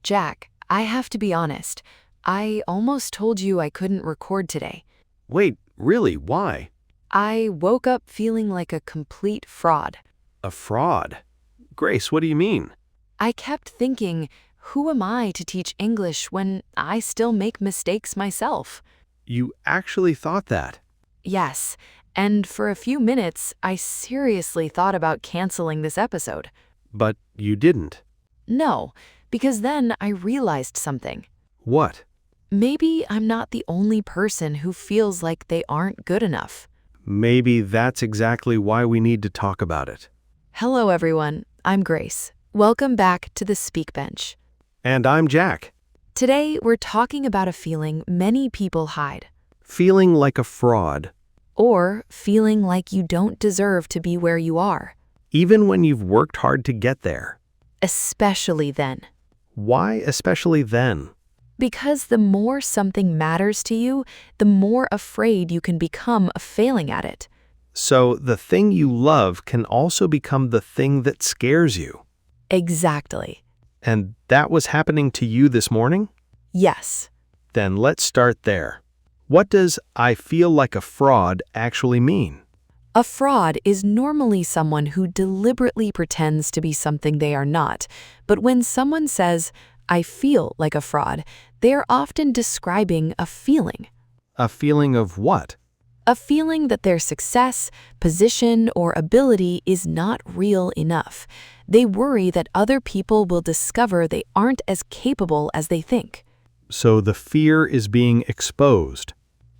Jack, I have to be honest. I almost told you I couldn't record today. Wait, really? Why? I woke up feeling like a complete fraud. A fraud? Grace, what do you mean? I kept thinking, who am I to teach English when I still make mistakes myself? You actually thought that? Yes, and for a few minutes, I seriously thought about canceling this episode. But you didn't. No, because then I realized something. What? Maybe I'm not the only person who feels like they aren't good enough. Maybe that's exactly why we need to talk about it. Hello, everyone. I'm Grace. Welcome back to the Speak Bench. And I'm Jack. Today, we're talking about a feeling many people hide, Feeling like a fraud, or feeling like you don't deserve to be where you are, even when you've worked hard to get there. especially then. Why especially then? Because the more something matters to you, the more afraid you can become of failing at it. So the thing you love can also become the thing that scares you. Exactly. And that was happening to you this morning? Yes. Then let's start there. What does "I feel like a fraud" actually mean? A fraud is normally someone who deliberately pretends to be something they are not. But when someone says, I feel like a fraud, they are often describing a feeling. A feeling of what? A feeling that their success, position, or ability is not real enough. They worry that other people will discover they aren't as capable as they think. So the fear is being exposed.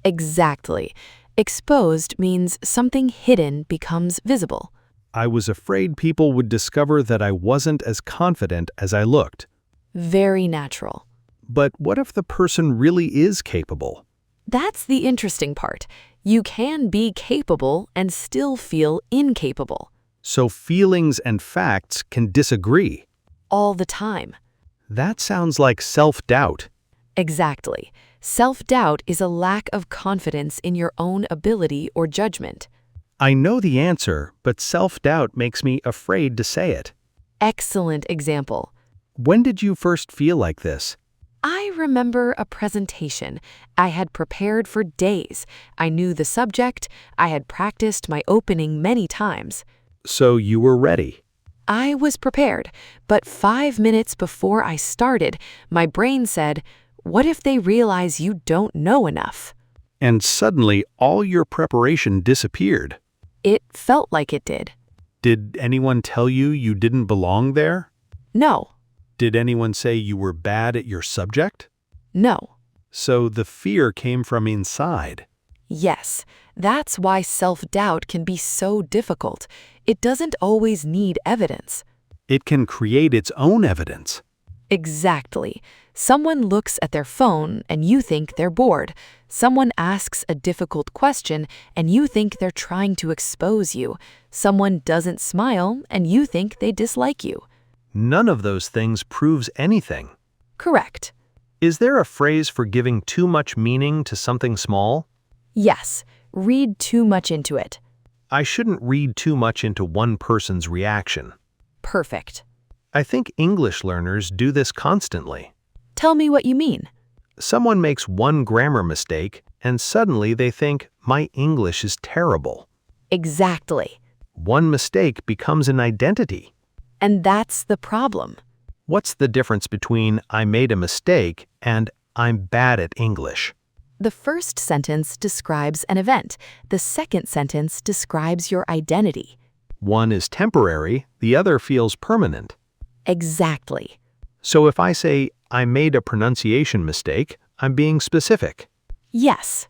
Exactly. Exposed means something hidden becomes visible. I was afraid people would discover that I wasn't as confident as I looked. Very natural. But what if the person really is capable? That's the interesting part. You can be capable and still feel incapable. So feelings and facts can disagree. All the time. That sounds like self-doubt. Exactly. Self-doubt is a lack of confidence in your own ability or judgment. I know the answer, but self-doubt makes me afraid to say it. Excellent example. When did you first feel like this? I remember a presentation. I had prepared for days. I knew the subject. I had practiced my opening many times. So you were ready. I was prepared, but 5 minutes before I started, my brain said, what if they realize you don't know enough? And suddenly all your preparation disappeared. It felt like it did. Did anyone tell you you didn't belong there? No, Did anyone say you were bad at your subject? no, So the fear came from inside. yes. That's why self-doubt can be so difficult. It doesn't always need evidence. It can create its own evidence. Exactly. Someone looks at their phone and you think they're bored. Someone asks a difficult question and you think they're trying to expose you. Someone doesn't smile and you think they dislike you. None of those things proves anything. Correct. Is there a phrase for giving too much meaning to something small? Yes, read too much into it. I shouldn't read too much into one person's reaction. Perfect. I think English learners do this constantly. Tell me what you mean. Someone makes one grammar mistake, and suddenly they think, my English is terrible. Exactly. One mistake becomes an identity. And that's the problem. What's the difference between I made a mistake and I'm bad at English? The first sentence describes an event. The second sentence describes your identity. One is temporary, the other feels permanent. Exactly. So if I say I made a pronunciation mistake, I'm being specific. Yes.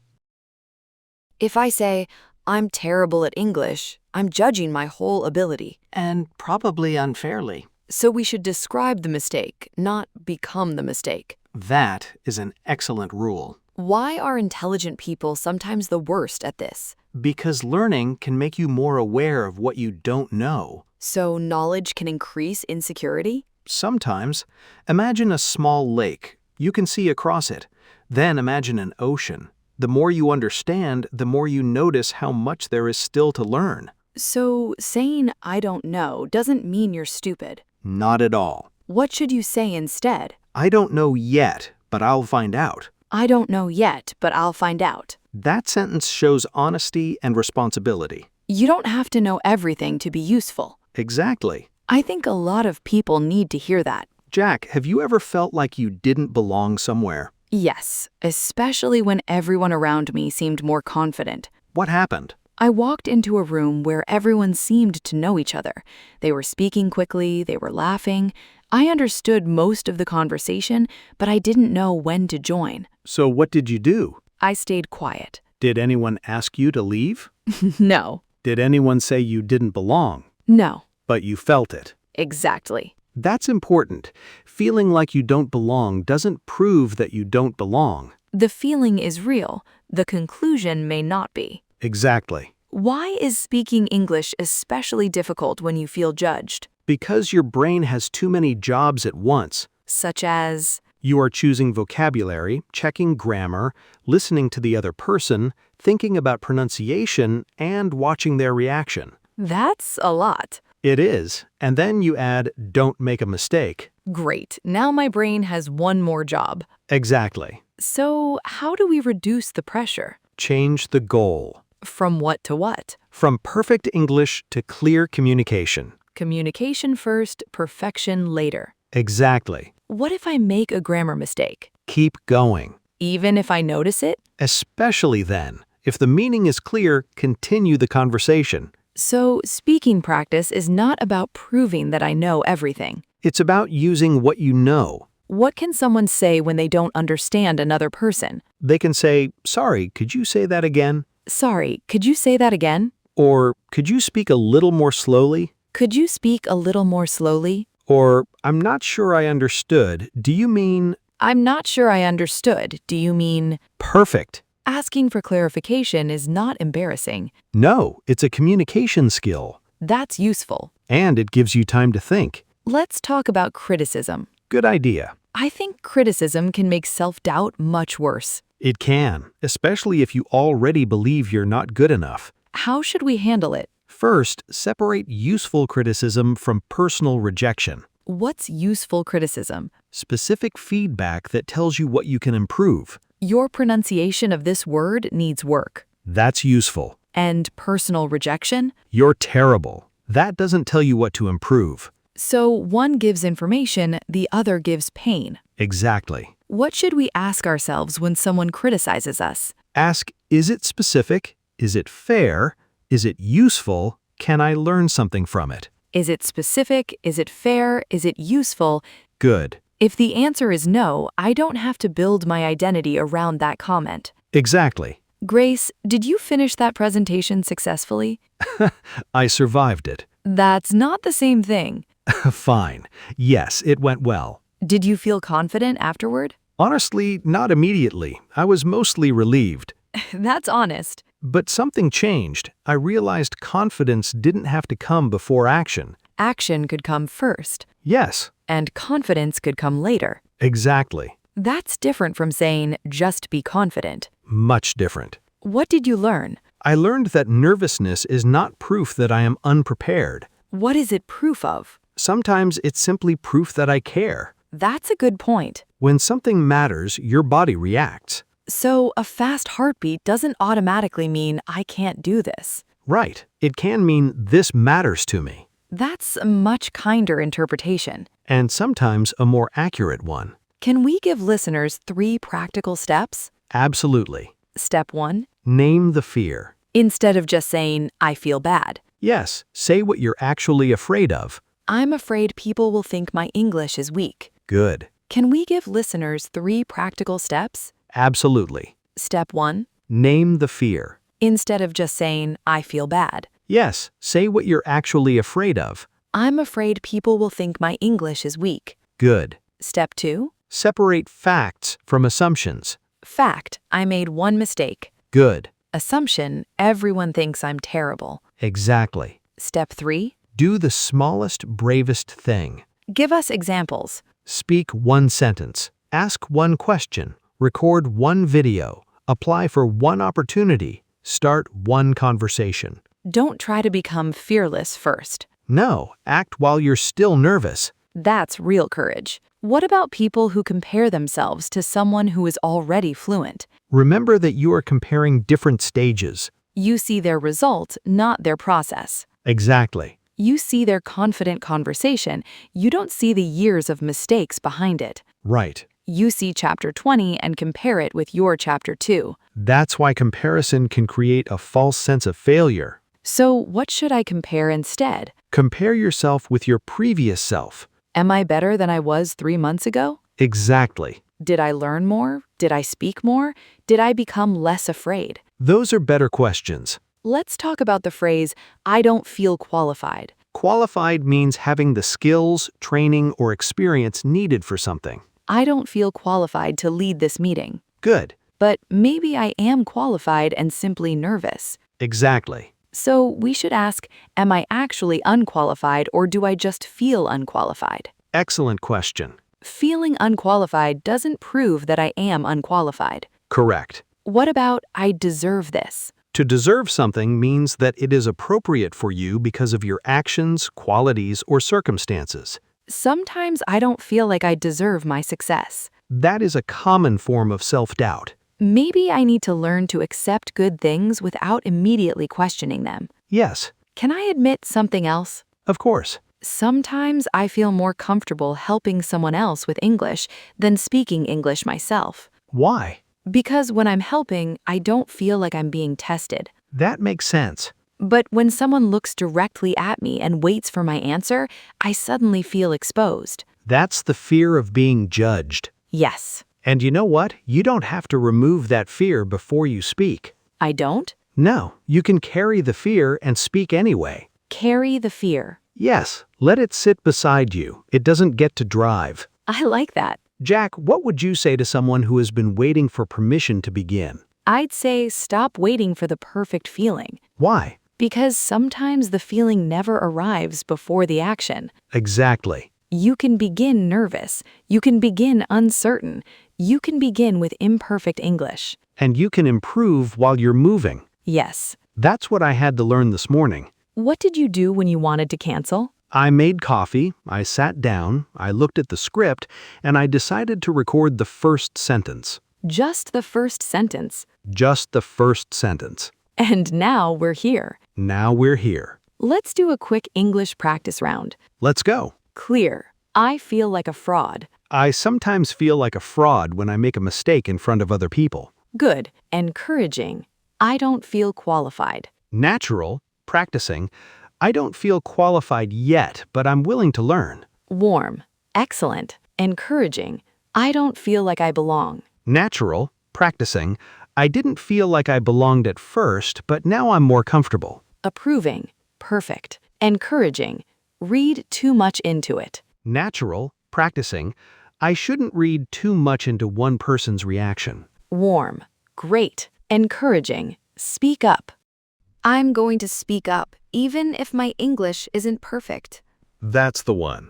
If I say, I'm terrible at English, I'm judging my whole ability. And probably unfairly. So we should describe the mistake, not become the mistake. That is an excellent rule. Why are intelligent people sometimes the worst at this? Because learning can make you more aware of what you don't know. So knowledge can increase insecurity? Sometimes. Imagine a small lake. You can see across it. Then imagine an ocean. The more you understand, the more you notice how much there is still to learn. So saying I don't know doesn't mean you're stupid. Not at all. What should you say instead? I don't know yet, but I'll find out. I don't know yet, but I'll find out. That sentence shows honesty and responsibility. You don't have to know everything to be useful. Exactly. I think a lot of people need to hear that. Jack, have you ever felt like you didn't belong somewhere? Yes, especially when everyone around me seemed more confident. What happened? I walked into a room where everyone seemed to know each other. They were speaking quickly, they were laughing. I understood most of the conversation, but I didn't know when to join. So what did you do? I stayed quiet. Did anyone ask you to leave? No. Did anyone say you didn't belong? No. But you felt it. Exactly. That's important. Feeling like you don't belong doesn't prove that you don't belong. The feeling is real. The conclusion may not be. Exactly. Why is speaking English especially difficult when you feel judged? Because your brain has too many jobs at once. Such as, You are choosing vocabulary, checking grammar, listening to the other person, thinking about pronunciation, and watching their reaction. that's a lot. It is. And then you add, don't make a mistake. Great. Now my brain has one more job. Exactly. So, how do we reduce the pressure? Change the goal. From what to what? From perfect English to clear communication. Communication first, perfection later. Exactly. What if I make a grammar mistake? Keep going. Even if I notice it? Especially then. If the meaning is clear, continue the conversation. So, speaking practice is not about proving that I know everything. It's about using what you know. What can someone say when they don't understand another person? They can say, sorry, could you say that again? Sorry, could you say that again? Or, could you speak a little more slowly? Could you speak a little more slowly? Or, I'm not sure I understood. Do you mean? I'm not sure I understood. Do you mean? Perfect. Asking for clarification is not embarrassing. No, it's a communication skill. That's useful. And it gives you time to think. Let's talk about criticism. Good idea. I think criticism can make self-doubt much worse. It can, especially if you already believe you're not good enough. How should we handle it? First, separate useful criticism from personal rejection. What's useful criticism? Specific feedback that tells you what you can improve. Your pronunciation of this word needs work. That's useful. And personal rejection? You're terrible. That doesn't tell you what to improve. So one gives information, the other gives pain. Exactly. What should we ask ourselves when someone criticizes us? Ask, is it specific? Is it fair? Is it useful? Can I learn something from it? Is it specific? Is it fair? Is it useful? Good. If the answer is no, I don't have to build my identity around that comment. Exactly. Grace, did you finish that presentation successfully? I survived it. That's not the same thing. Fine. Yes, it went well. Did you feel confident afterward? Honestly, not immediately. I was mostly relieved. That's honest. But something changed. I realized confidence didn't have to come before action. Action could come first, Yes, and confidence could come later. exactly. That's different from saying, just be confident. Much different. What did you learn? I learned that nervousness is not proof that I am unprepared. What is it proof of? Sometimes it's simply proof that I care. That's a good point. When something matters, your body reacts. So, a fast heartbeat doesn't automatically mean I can't do this. Right. It can mean this matters to me. That's a much kinder interpretation. And sometimes a more accurate one. Can we give listeners 3 practical steps? Absolutely. Step 1. Name the fear. Instead of just saying, I feel bad. Yes, say what you're actually afraid of. I'm afraid people will think my English is weak. Good. Can we give listeners 3 practical steps? Absolutely. Step 1. Name the fear. Instead of just saying, I feel bad. Yes, say what you're actually afraid of. I'm afraid people will think my English is weak. Good. Step 2. Separate facts from assumptions. Fact, I made one mistake. Good. Assumption, everyone thinks I'm terrible. Exactly. Step 3. Do the smallest, bravest thing. Give us examples. Speak one sentence. Ask one question. Record one video. Apply for one opportunity. Start one conversation. Don't try to become fearless first. No, act while you're still nervous. That's real courage. What about people who compare themselves to someone who is already fluent? Remember that you are comparing different stages. You see their result, not their process. Exactly. You see their confident conversation. You don't see the years of mistakes behind it. Right. You see chapter 20 and compare it with your chapter 2. That's why comparison can create a false sense of failure. So what should I compare instead? Compare yourself with your previous self. Am I better than I was 3 months ago? Exactly. Did I learn more? Did I speak more? Did I become less afraid? Those are better questions. Let's talk about the phrase, I don't feel qualified. Qualified means having the skills, training, or experience needed for something. I don't feel qualified to lead this meeting. Good. But maybe I am qualified and simply nervous. Exactly. So we should ask, am I actually unqualified or do I just feel unqualified? Excellent question. Feeling unqualified doesn't prove that I am unqualified. Correct. What about I deserve this? To deserve something means that it is appropriate for you because of your actions, qualities, or circumstances. Sometimes I don't feel like I deserve my success. That is a common form of self-doubt. Maybe I need to learn to accept good things without immediately questioning them. Yes, Can I admit something else? of course. Sometimes I feel more comfortable helping someone else with English than speaking English myself. Why? Because when I'm helping, I don't feel like I'm being tested. That makes sense. But when someone looks directly at me and waits for my answer, I suddenly feel exposed. That's the fear of being judged. Yes. And you know what? You don't have to remove that fear before you speak. I don't? No, you can carry the fear and speak anyway. Carry the fear. Yes, let it sit beside you. It doesn't get to drive. I like that. Jack, what would you say to someone who has been waiting for permission to begin? I'd say stop waiting for the perfect feeling. Why? Because sometimes the feeling never arrives before the action. Exactly. You can begin nervous. You can begin uncertain. You can begin with imperfect English. And you can improve while you're moving. Yes. That's what I had to learn this morning. What did you do when you wanted to cancel? I made coffee, I sat down, I looked at the script, and I decided to record the first sentence. Just the first sentence. Just the first sentence. And now we're here. Now we're here. Let's do a quick English practice round. Let's go. Clear. I feel like a fraud. I sometimes feel like a fraud when I make a mistake in front of other people. Good. Encouraging. I don't feel qualified. Natural. Practicing. I don't feel qualified yet, but I'm willing to learn. Warm. Excellent. Encouraging. I don't feel like I belong. Natural. Practicing. I didn't feel like I belonged at first, but now I'm more comfortable. Approving. Perfect. Encouraging. Read too much into it. Natural. Practicing. I shouldn't read too much into one person's reaction. Warm. Great. Encouraging. Speak up. I'm going to speak up, even if my English isn't perfect. That's the one.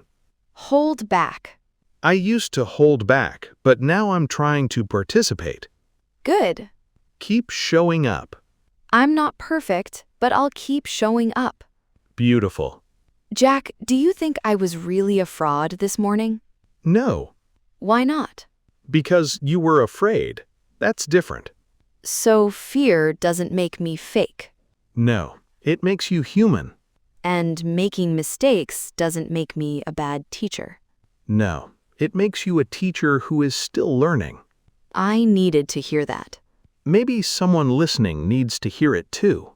Hold back. I used to hold back, but now I'm trying to participate. Good. Keep showing up. I'm not perfect, but I'll keep showing up. Beautiful. Jack, do you think I was really a fraud this morning? No, Why not? because you were afraid. That's different. So fear doesn't make me fake. No, it makes you human. And making mistakes doesn't make me a bad teacher. No, it makes you a teacher who is still learning. I needed to hear that. Maybe someone listening needs to hear it too.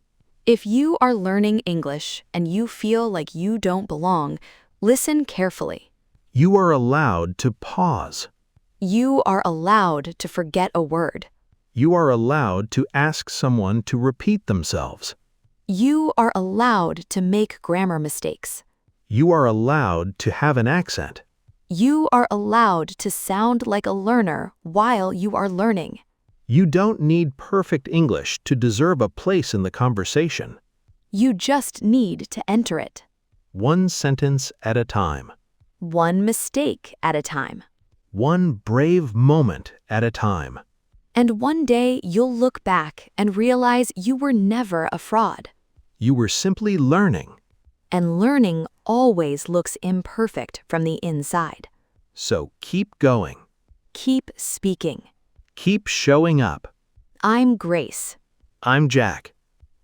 If you are learning English and you feel like you don't belong, listen carefully. You are allowed to pause. You are allowed to forget a word. You are allowed to ask someone to repeat themselves. You are allowed to make grammar mistakes. You are allowed to have an accent. You are allowed to sound like a learner while you are learning. You don't need perfect English to deserve a place in the conversation. You just need to enter it. One sentence at a time. One mistake at a time. One brave moment at a time. And one day you'll look back and realize you were never a fraud. You were simply learning. And learning always looks imperfect from the inside. So keep going. Keep speaking. Keep showing up. I'm Grace. I'm Jack.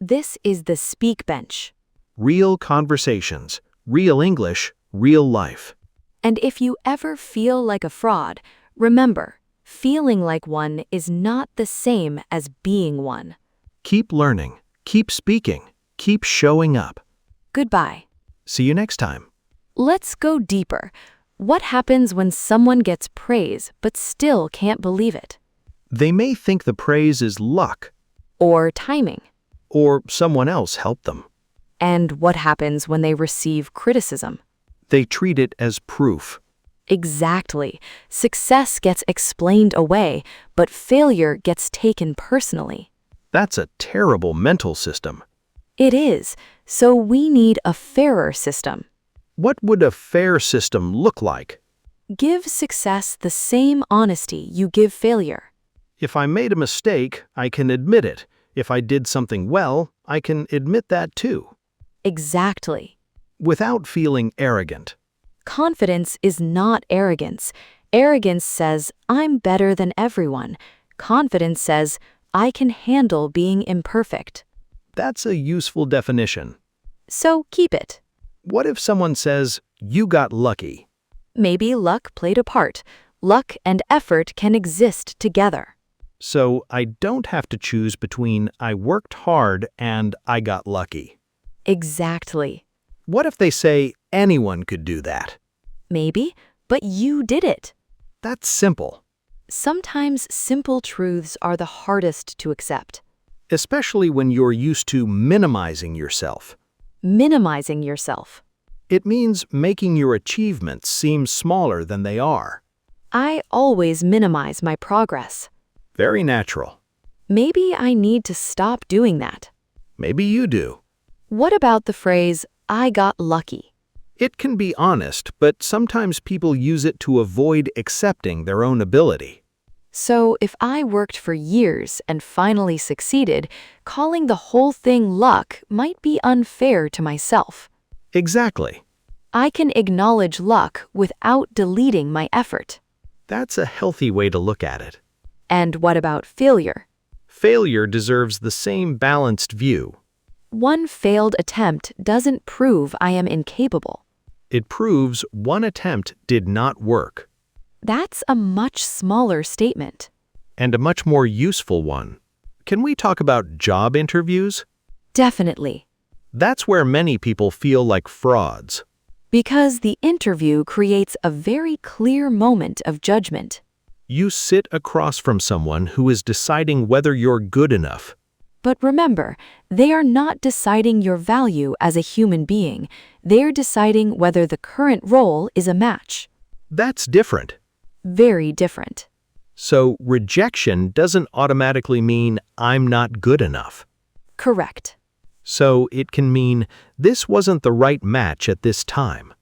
This is the Speak Bench. Real conversations, real English, real life. And if you ever feel like a fraud, remember, feeling like one is not the same as being one. Keep learning, keep speaking, keep showing up. Goodbye. See you next time. Let's go deeper. What happens when someone gets praise but still can't believe it? They may think the praise is luck, Or timing? or someone else helped them. And what happens when they receive criticism? They treat it as proof. Exactly. Success gets explained away, but failure gets taken personally. That's a terrible mental system. It is. So we need a fairer system. What would a fair system look like? Give success the same honesty you give failure. If I made a mistake, I can admit it. If I did something well, I can admit that too. Exactly. Without feeling arrogant. Confidence is not arrogance. Arrogance says, I'm better than everyone. Confidence says, I can handle being imperfect. That's a useful definition. So keep it. What if someone says, you got lucky? Maybe luck played a part. Luck and effort can exist together. So I don't have to choose between I worked hard and I got lucky. Exactly. What if they say anyone could do that? Maybe, but you did it. That's simple. Sometimes simple truths are the hardest to accept. Especially when you're used to minimizing yourself. Minimizing yourself. It means making your achievements seem smaller than they are. I always minimize my progress. Very natural. Maybe I need to stop doing that. Maybe you do. What about the phrase, I got lucky? It can be honest, but sometimes people use it to avoid accepting their own ability. So if I worked for years and finally succeeded, calling the whole thing luck might be unfair to myself. Exactly. I can acknowledge luck without deleting my effort. That's a healthy way to look at it. And what about failure? Failure deserves the same balanced view. One failed attempt doesn't prove I am incapable. It proves one attempt did not work. That's a much smaller statement. And a much more useful one. Can we talk about job interviews? Definitely. That's where many people feel like frauds. Because the interview creates a very clear moment of judgment. You sit across from someone who is deciding whether you're good enough. But remember, they are not deciding your value as a human being. They're deciding whether the current role is a match. That's different. Very different. So rejection doesn't automatically mean I'm not good enough. Correct. So it can mean this wasn't the right match at this time.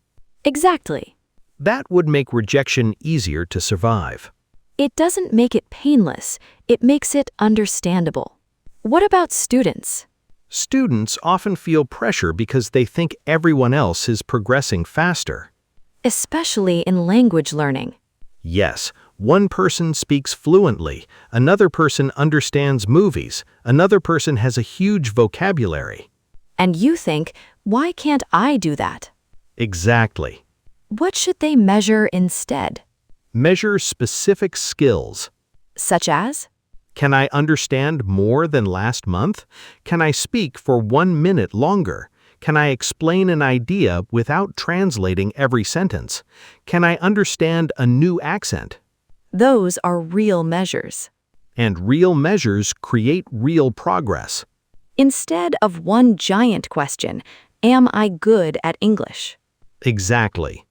Exactly. That would make rejection easier to survive. It doesn't make it painless, it makes it understandable. What about students? Students often feel pressure because they think everyone else is progressing faster. Especially in language learning. Yes, one person speaks fluently, another person understands movies, another person has a huge vocabulary. And you think, why can't I do that? Exactly. What should they measure instead? Measure specific skills. Such as? Can I understand more than last month? Can I speak for 1 minute longer? Can I explain an idea without translating every sentence? Can I understand a new accent? Those are real measures. And real measures create real progress. Instead of one giant question, am I good at English? Exactly.